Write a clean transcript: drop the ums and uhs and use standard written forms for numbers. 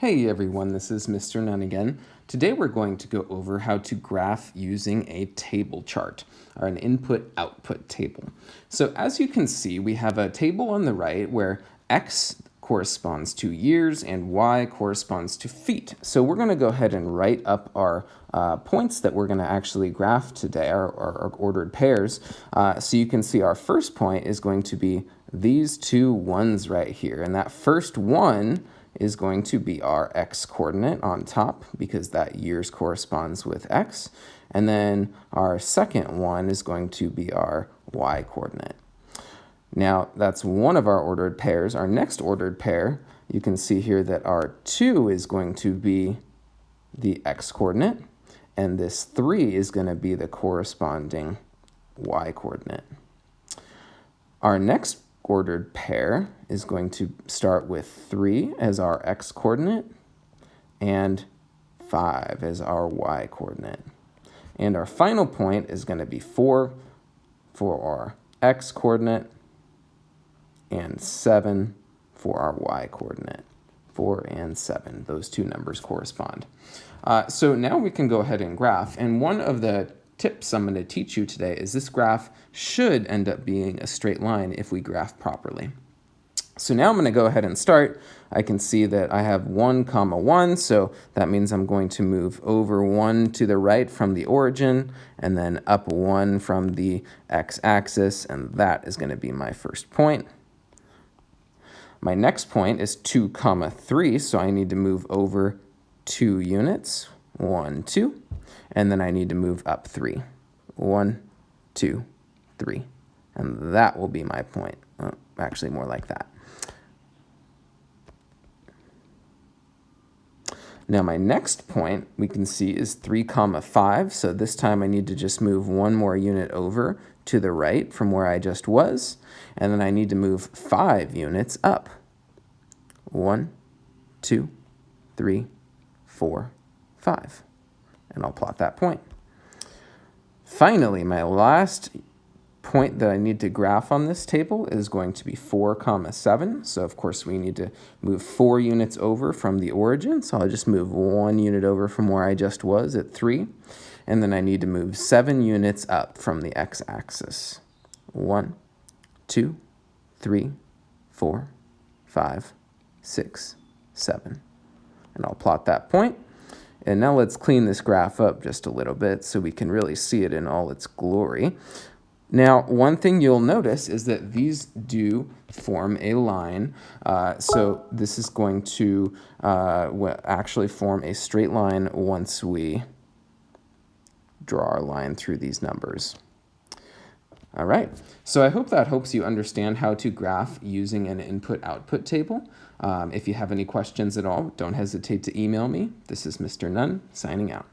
Hey everyone, this is Mr. Nunn again. Today we're going to go over how to graph using a table chart, or an input-output table. So as you can see, we have a table on the right where X corresponds to years and Y corresponds to feet. So we're going to go ahead and write up our points that we're going to actually graph today, our ordered pairs. So you can see our first point is going to be these two ones right here, and that first one is going to be our X coordinate on top because that years corresponds with X. And then our second one is going to be our Y coordinate. Now that's one of our ordered pairs. Our next ordered pair, you can see here that our 2 is going to be the X coordinate, and this 3 is going to be the corresponding Y coordinate. Our next ordered pair is going to start with 3 as our X coordinate and 5 as our Y coordinate. And our final point is going to be 4 for our X coordinate and 7 for our Y coordinate. 4 and 7, those two numbers correspond. So now we can go ahead and graph, and one of the tips I'm going to teach you today is this graph should end up being a straight line if we graph properly. So now I'm going to go ahead and start. I can see that I have 1, 1, so that means I'm going to move over 1 to the right from the origin and then up 1 from the x-axis, and that is going to be my first point. My next point is 2, 3, so I need to move over 2 units, 1, 2. And then I need to move up 3. 1, 2, 3. And that will be my point. Actually, more like that. Now my next point we can see is 3, 5. So this time I need to just move 1 more unit over to the right from where I just was. And then I need to move 5 units up. 1, 2, 3, 4, 5. And I'll plot that point. Finally, my last point that I need to graph on this table is going to be 4, 7. So of course we need to move 4 units over from the origin. So I'll just move 1 unit over from where I just was at 3. And then I need to move 7 units up from the x-axis. 1, 2, 3, 4, 5, 6, 7. And I'll plot that point. And now let's clean this graph up just a little bit so we can really see it in all its glory. Now, one thing you'll notice is that these do form a line. So this is going to actually form a straight line once we draw our line through these numbers. All right, so I hope that helps you understand how to graph using an input-output table. If you have any questions at all, don't hesitate to email me. This is Mr. Nunn, signing out.